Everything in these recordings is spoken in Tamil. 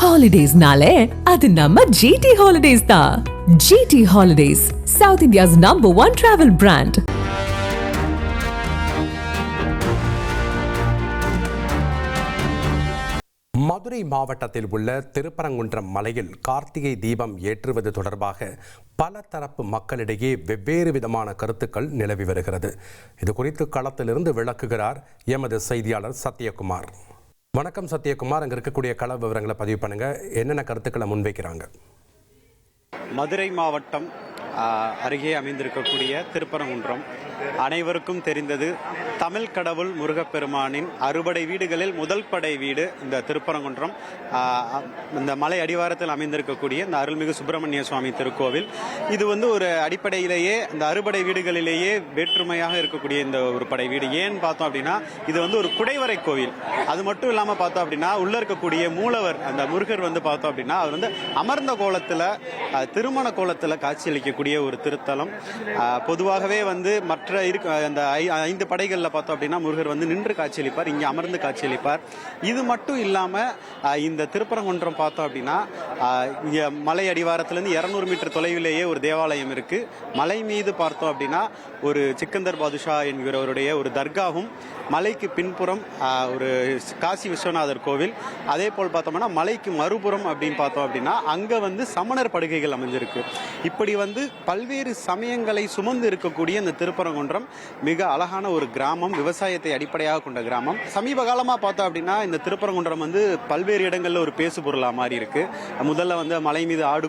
Holidays-nale, adu namma GT Holidays da. GT Holidays, South India's #1 travel brand. Madurai மாவட்டத்தில் உள்ள திருப்பரங்குன்றம் மலையில் கார்த்திகை தீபம் ஏற்றுவது தொடர்பாக பல தரப்பு மக்களிடையே வெவ்வேறு விதமான கருத்துக்கள் நிலவி வருகிறது. இது குறித்து களத்திலிருந்து விளக்குகிறார் எமது செய்தியாளர் சத்யகுமார். வணக்கம் சத்யகுமார், அங்கே இருக்கக்கூடிய கள விவரங்களை பதிவு பண்ணுங்க. என்னென்ன கருத்துக்களை முன்வைக்கிறாங்க? மதுரை மாவட்டம் அருகே அமைந்திருக்கக்கூடிய திருப்பரங்குன்றம் அனைவருக்கும் தெரிந்தது. தமிழ் கடவுள் முருகப்பெருமானின் அறுபடை வீடுகளில் முதல் படை வீடு இந்த திருப்பரங்குன்றம். இந்த மலை அடிவாரத்தில் அமைந்திருக்கக்கூடிய இந்த அருள்மிகு சுப்பிரமணிய சுவாமி திருக்கோவில். இது ஒரு அடிப்படையிலேயே இந்த அறுபடை வீடுகளிலேயே வேற்றுமையாக இருக்கக்கூடிய இந்த ஒரு படை வீடு. ஏன்னு பார்த்தோம் அப்படின்னா இது ஒரு குடைவரை கோவில். அது மட்டும் இல்லாமல் பார்த்தோம் அப்படின்னா உள்ள இருக்கக்கூடிய மூலவர் அந்த முருகர் பார்த்தோம் அப்படின்னா அவர் அமர்ந்த கோலத்தில் திருமண கோலத்தில் காட்சியளிக்கக்கூடிய ஒரு திருத்தலம். பொதுவாகவே மற்ற அந்த 5 படைகளில் பார்த்தோம் அப்படின்னா முருகர் நின்று காட்சியளிப்பார், இங்கே அமர்ந்து காட்சியளிப்பார். இது மட்டும் இல்லாமல் இந்த திருப்பரங்குன்றம் பார்த்தோம் அப்படின்னா இங்கே மலை அடிவாரத்திலிருந்து 200 மீட்டர் தொலைவிலேயே ஒரு தேவாலயம் இருக்கு. மலை மீது பார்த்தோம் அப்படின்னா ஒரு சிக்கந்தர் பாதுஷா என்கிறவருடைய ஒரு தர்காவும், மலைக்கு பின்புறம் ஒரு காசி விஸ்வநாதர் கோவில், அதே போல் பார்த்தோம்னா மலைக்கு மறுபுறம் அப்படின்னு பார்த்தோம் அப்படின்னா அங்கே சமணர் படுகைகள் அமைஞ்சிருக்கு. இப்படி பல்வேறு சமயங்களை சுமந்து இருக்கக்கூடிய இந்த திருப்பரங்குன்றம் மிக அழகான ஒரு கிராமம், விவசாயத்தை அடிப்படையாக கொண்ட கிராமம். சமீப காலமாக பார்த்தோம் அப்படின்னா இந்த திருப்பரங்குன்றம் பல்வேறு இடங்களில் ஒரு பேசு பொருளாக மாறி இருக்கு. முதல்ல மலை மீது ஆடு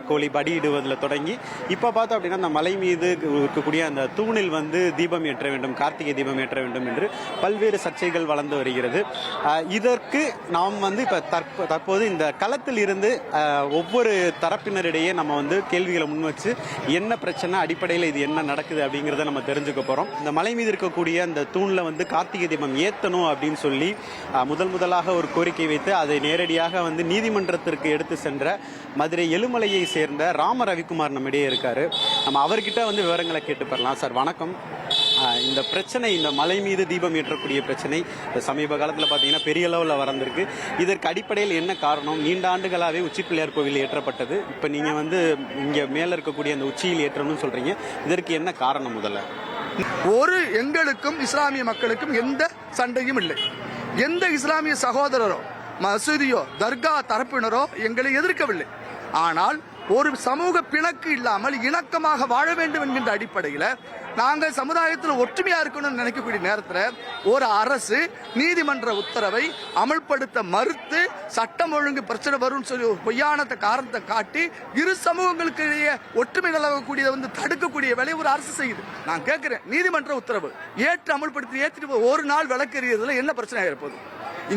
கோழி படியிடுவதில் தொடங்கி இப்போ பார்த்தோம் அப்படின்னா அந்த மலை மீது இருக்கக்கூடிய அந்த தூணில் தீபம் ஏற்ற வேண்டும், கார்த்திகை தீபம் ஏற்ற வேண்டும் என்று பல்வேறு சர்ச்சைகள் வளர்ந்து வருகிறது. இதற்கு நாம் இப்போ தற்போது இந்த களத்தில் இருந்து ஒவ்வொரு தரப்பினரிடையே நம்ம கேள்விகளை முன் வச்சு என்ன பிரச்சனை, அடிப்படையில் இது என்ன நடக்குது அப்படிங்கிறத நம்ம தெரிஞ்சுக்க போறோம். இந்த மலை மீது இருக்கக்கூடிய அந்த தூண்ல கார்த்திகை தீபம் ஏத்தணும் அப்படின்னு சொல்லி முதலாக ஒரு கோரிக்கை வைத்து அதை நேரடியாக நீதிமன்றத்திற்கு எடுத்து சென்ற மதுரை எழுமலையை சேர்ந்த ராம ரவிக்குமார் நம்மிடையே இருக்காரு. நம்ம அவர்கிட்ட விவரங்களை கேட்டு பெறலாம். சார் வணக்கம். இந்த பிரச்சனை, இந்த மலை மீது தீபம் ஏற்றக்கூடிய பிரச்சனை சமீப காலத்தில் பார்த்தீங்கன்னா பெரிய அளவில் வளர்ந்திருக்கு. இதற்கு அடிப்படையில் என்ன காரணம்? நீண்ட ஆண்டுகளாகவே உச்சி பிள்ளையார் கோவில் ஏற்றப்பட்டது. இப்போ நீங்கள் இங்கே மேலே இருக்கக்கூடிய அந்த உச்சியில் ஏற்றணும்னு சொல்றீங்க. இதற்கு என்ன காரணம்? முதல்ல எங்களுக்கும் இஸ்லாமிய மக்களுக்கும் எந்த சண்டையும் இல்லை. எந்த இஸ்லாமிய சகோதரரோ மசூதியோ தர்கா தரப்பினரோ எங்களை எதிர்க்கவில்லை. ஆனால் ஒரு சமூக பிணக்கு இல்லாமல் இணக்கமாக வாழ வேண்டும் என்கின்ற அடிப்படையில் நாங்கள் சமுதாயத்தில் ஒற்றுமையா இருக்கணும்னு நினைக்கக்கூடிய நேரத்தில் ஒரு அரசு நீதிமன்ற உத்தரவை அமல்படுத்த மறுத்து சட்டம் ஒழுங்கு பிரச்சனை வரும்னு சொல்லி பொய்யான காரணத்தை காட்டி இரு சமூகங்களுக்கு இடையே ஒற்றுமை நிலவக்கூடியதை தடுக்கக்கூடிய வேலையை ஒரு அரசு செய்யுது. நான் கேட்கிறேன், நீதிமன்ற உத்தரவு ஏற்று அமல்படுத்தி ஏற்றிட்டு ஒரு நாள் விளக்கெறியதுல என்ன பிரச்சனை இருப்பது?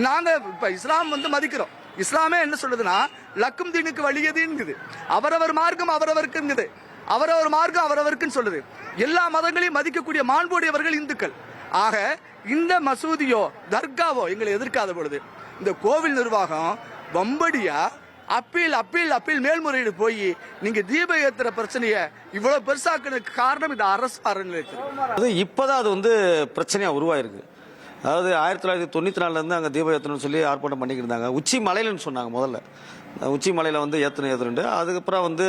நாங்க இப்ப இஸ்லாம் மதிக்கிறோம். இஸ்லாமே என்ன சொல்லுதுன்னா லக்கும் தீனுக்கு வழியதுங்குது, அவரவர் மார்க்கம் அவரவருக்கு, அவரவர் மார்க்கம் அவரவருக்குன்னு சொல்லுது. எல்லா மதங்களையும் மதிக்கக்கூடிய மாண்புடையவர்கள் இந்துக்கள். ஆக இந்த மசூதியோ தர்காவோ எங்களை எதிர்க்காத பொழுது இந்த கோவில் நிர்வாகம் வம்படியா அப்பீல் அப்பீல் அப்பீல் மேல்முறையீடு போய் நீங்க தீப ஏத்துற பிரச்சனையை இவ்வளவு பெருசாக்குறதுக்கு காரணம் இந்த அரசு அறநிலையத்துறை. இப்பதான் அது பிரச்சனையா உருவாயிருக்கு. அதாவது 1994 அங்கே தீபம் ஏற்றணும்னு சொல்லி ஆர்ப்பாட்டம் பண்ணிக்கிட்டு இருந்தாங்க. உச்சி மலையிலன்னு சொன்னாங்க. முதல்ல உச்சி மலையில் ஏற்றணுண்டு. அதுக்கப்புறம்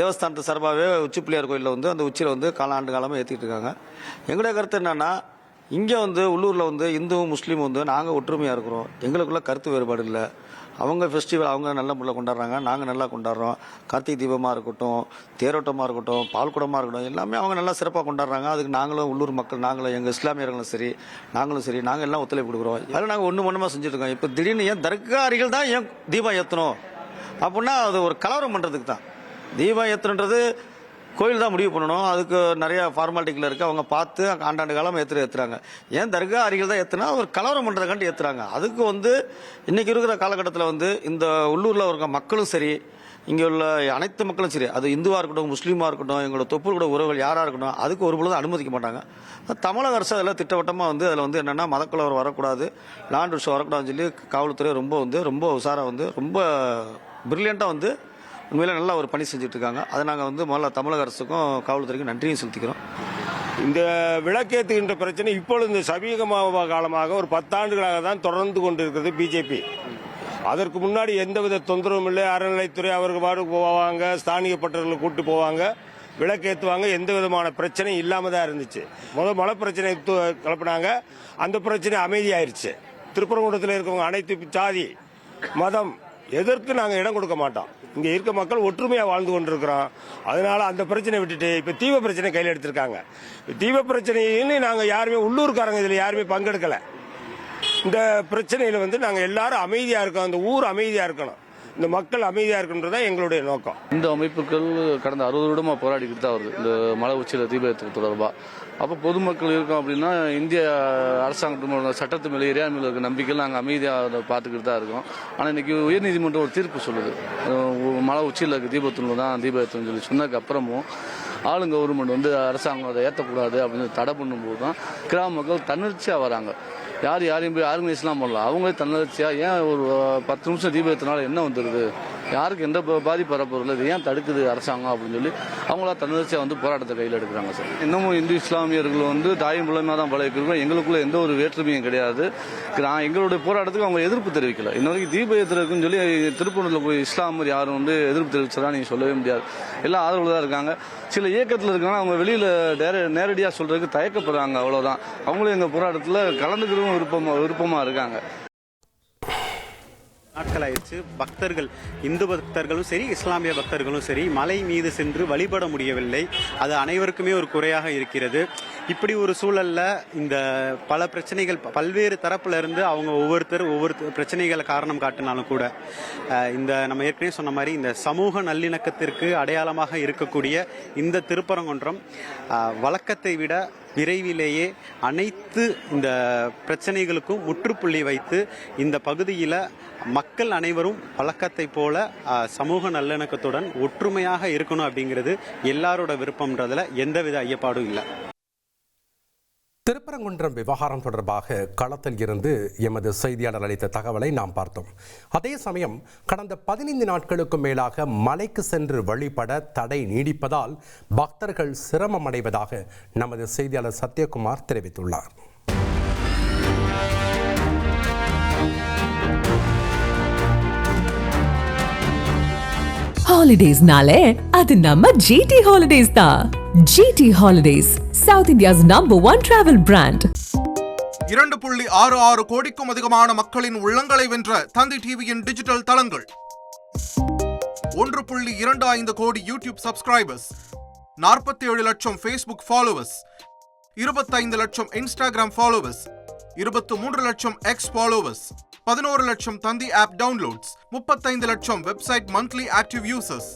தேவஸ்தானத்து சார்பாகவே உச்சி பிள்ளையார் கோயிலில் அந்த உச்சியில் காலாண்டு காலமாக ஏற்றிட்டு இருக்காங்க. எங்களுடைய கருத்து என்னன்னா, இங்கே உள்ளூரில் இந்துவும் முஸ்லீமும் நாங்கள் ஒற்றுமையாக இருக்கிறோம். எங்களுக்குள்ள கருத்து வேறுபாடு இல்லை. அவங்க ஃபெஸ்டிவல் அவங்க நல்ல முறையில் கொண்டாடுறாங்க, நாங்கள் நல்லா கொண்டாடுறோம். கார்த்திகை தீபமாக இருக்கட்டும், தேரோட்டமாக இருக்கட்டும், பால்குடமாக இருக்கட்டும், எல்லாமே அவங்க நல்லா சிறப்பாக கொண்டாடுறாங்க. அதுக்கு நாங்களும் உள்ளூர் மக்கள், நாங்களும் எங்கள் இஸ்லாமியர்களும் சரி, நாங்கள் எல்லாம் ஒத்துழைப்பு கொடுக்குறோம். அதில் நாங்கள் ஒன்றுமா செஞ்சுருக்கோம். இப்போ திடீர்னு ஏன் தர்காரிகள் தான் ஏன் தீபம் ஏற்றணும் அப்படின்னா அது ஒரு கலவரம் பண்ணுறதுக்கு தான். தீபம் ஏற்றணுன்றது கோயில் தான் முடிவு பண்ணணும். அதுக்கு நிறைய ஃபார்மாலிட்டிகள் இருக்குது. அவங்க பார்த்து ஆண்டாண்டு காலம் ஏற்றுறாங்க. ஏன் தர்கா அருகில் தான் ஏற்றுனா ஒரு கலவரம் பண்ணுறதுக்காண்டி ஏற்றுறாங்க. அதுக்கு இன்னைக்கு இருக்கிற காலகட்டத்தில் இந்த உள்ளூரில் இருக்க மக்களும் சரி, இங்கே உள்ள அனைத்து மக்களும் சரி, அது இந்துவாக இருக்கட்டும், முஸ்லீமாக இருக்கட்டும், எங்களோட தொப்புள் கூட உறவுகள் யாராக இருக்கட்டும், அதுக்கு ஒரு பொழுது அனுமதிக்க மாட்டாங்க. தமிழக அரசு அதில் திட்டவட்டமாக அதில் என்னென்னா மதக்குலவர் வரக்கூடாது, லாண்ட் விஷயம் வரக்கூடாதுன்னு சொல்லி காவல்துறை ரொம்ப உஷாராக ரொம்ப பிரில்லியண்ட்டாக உண்மையில நல்லா ஒரு பணி செஞ்சுட்டு இருக்காங்க. அதை நாங்கள் முதல்ல தமிழக அரசுக்கும் காவல்துறைக்கும் நன்றியும் செலுத்திக்கிறோம். இந்த விளக்கேற்றுகின்ற பிரச்சனை இப்பொழுது சமீப காலமாக ஒரு 10 ஆண்டுகளாக தான் தொடர்ந்து கொண்டிருக்கிறது பிஜேபி. அதற்கு முன்னாடி எந்தவித தொந்தரவும் இல்லை. அறநிலைத்துறை அவர்கள் பாட்டுக்கு போவாங்க, ஸ்தானிய பட்டர்களை கூட்டு போவாங்க, விளக்கேற்றுவாங்க. எந்த விதமான பிரச்சனையும் இல்லாமல் தான் இருந்துச்சு. மழை பிரச்சனை கிளப்பினாங்க, அந்த பிரச்சனை அமைதியாயிருச்சு. திருப்பரங்குன்றத்தில் இருக்கவங்க அனைத்து ஜாதி மதம் எதற்கு நாங்கள் இடம் கொடுக்க மாட்டோம். இங்கே இருக்க மக்கள் ஒற்றுமையாக வாழ்ந்து கொண்டிருக்கிறோம். அதனால அந்த பிரச்சனை விட்டுட்டு இப்போ தீப பிரச்சனை கையில் எடுத்திருக்காங்க. தீப பிரச்சனைன்னு நாங்கள் யாருமே உள்ளூர்காரங்க இதில் யாருமே பங்கெடுக்கலை. இந்த பிரச்சனையில் நாங்கள் எல்லாரும் அமைதியாக இருக்கோம். அந்த ஊர் அமைதியாக இருக்கணும், இந்த மக்கள் அமைதியாக இருக்கணுன்றது தான் எங்களுடைய நோக்கம். இந்த அமைப்புகள் கடந்த 60 வருடமாக போராடிக்கிட்டு தான் வருது இந்த மலை உச்சியில் தீபத்துக்கு தொடர்பாக. அப்போ பொதுமக்கள் இருக்கோம் அப்படின்னா இந்திய அரசாங்கத்தோட சட்டத்து மேலே இறையாண்மையில் இருக்க நம்பிக்கையில் நாங்கள் அமைதியாக அதை பார்த்துக்கிட்டு தான் இருக்கோம். ஆனால் இன்றைக்கி உயர்நீதிமன்றம் ஒரு தீர்ப்பு சொல்லுது, மலை உச்சியில் இருக்க தீபத்தூள் தான் தீபத்துன்னு சொல்லி சொன்னதுக்கு அப்புறமும் ஆளுங்க கவர்மெண்ட் அரசாங்கம் அதை ஏற்றக்கூடாது அப்படின்னு தடை பண்ணும்போது தான் கிராம மக்கள் தன்னெழுச்சியாக வராங்க. யாரையும் போய் ஆர்கனைஸ்லாம் பண்ணலாம், அவங்களே தன்னெழுச்சியாக ஏன் ஒரு 10 நிமிஷம் தீபத்தினால என்ன வந்துடுது, யாருக்கு எந்த பாதிப்பு வரப்போதில்லை, இது ஏன் தடுக்குது அரசாங்கம் அப்படின்னு சொல்லி அவங்களா தன்னெழுச்சியாக போராட்டத்தை கையில் எடுக்கிறாங்க சார். இன்னமும் இந்து இஸ்லாமியர்கள் தாய் மூலமாக தான் பழகிக்கிறோம். எங்களுக்குள்ள எந்த ஒரு வேற்றுமையும் கிடையாது. எங்களுடைய போராட்டத்துக்கு அவங்க எதிர்ப்பு தெரிவிக்கல. இன்ன வரைக்கும் தீப ஏற்றுறதுக்குன்னு சொல்லி திருப்பூரில் போய் இஸ்லாமர் யாரும் எதிர்ப்பு தெரிவிச்சதா நீங்கள் சொல்லவே முடியாது. எல்லாம் ஆதரவு தான் இருக்காங்க. சில இயக்கத்தில் இருக்காங்க, அவங்க வெளியில் நேரடியாக சொல்றதுக்கு தயக்கப்படுறாங்க, அவ்வளோதான். அவங்களும் எங்கள் போராட்டத்தில் கலந்துக்கிறவும் விருப்பமாக இருக்காங்க. நாட்கள் ஆயிடுச்சு. பக்தர்கள், இந்து பக்தர்களும் சரி இஸ்லாமிய பக்தர்களும் சரி மலை மீது சென்று வழிபட முடியவில்லை. அது அனைவருக்குமே ஒரு குறையாக இருக்கிறது. இப்படி ஒரு சூழல்ல இந்த பல பிரச்சனைகள் பல்வேறு தரப்புல இருந்து அவங்க ஒவ்வொரு பிரச்சனைகளை காரணம் காட்டினாலும் கூட இந்த நம்ம ஏற்கனவே சொன்ன மாதிரி இந்த சமூக நல்லிணக்கத்திற்கு அடையாளமாக இருக்கக்கூடிய இந்த திருப்பரங்குன்றம் வழக்கத்தை விட விரைவிலேயே அனைத்து இந்த பிரச்சனைகளுக்கும் முற்றுப்புள்ளி வைத்து இந்த பகுதியில் மக்கள் அனைவரும் வழக்கத்தை போல சமூக நல்லிணக்கத்துடன் ஒற்றுமையாக இருக்கணும் அப்படிங்கிறது எல்லாரோட விருப்பம்ன்றதுல எந்தவித ஐயப்பாடும் இல்லை. திருப்பரங்குன்றம் விவகாரம் தொடர்பாக களத்தில் இருந்து எமது செய்தியாளர் அளித்த தகவலை நாம் பார்த்தோம். அதே சமயம் கடந்த 15 நாட்களுக்கு மேலாக மலைக்கு சென்று வழிபட தடை நீடிப்பதால் பக்தர்கள் சிரமம் அடைவதாக நமது செய்தியாளர் சத்யகுமார் தெரிவித்துள்ளார். ஹாலிடேஸ்னாலே அது நம்ம GT Holidays தான். GT Holidays, South India's #1 travel brand. 2.66 கோடிக்கும் அதிகமான மக்களின் உள்ளங்களை வென்ற தந்தி டிவியின் டிஜிட்டல் தளங்கள், 1.25 கோடி யூடியூப் சப்ஸ்கிரைபர்ஸ், 47 லட்சம் ஃபேஸ்புக் ஃபாலோவர்ஸ், 25 லட்சம் இன்ஸ்டாகிராம் ஃபாலோவர்ஸ், 23 லட்சம் எக்ஸ் ஃபாலோவர்ஸ், 11 லட்சம் தந்தி ஆப் டவுன்லோட்ஸ், 35 லட்சம் வெப்சைட் மந்த்லி ஆக்டிவ் யூசர்ஸ்.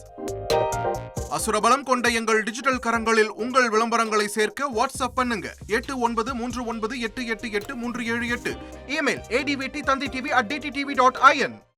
அசுரபலம் கொண்ட எங்கள் டிஜிட்டல் கரங்களில் உங்கள் விளம்பரங்களை சேர்க்க வாட்ஸ்அப் பண்ணுங்க 8939888378. Email advt@dttv.in.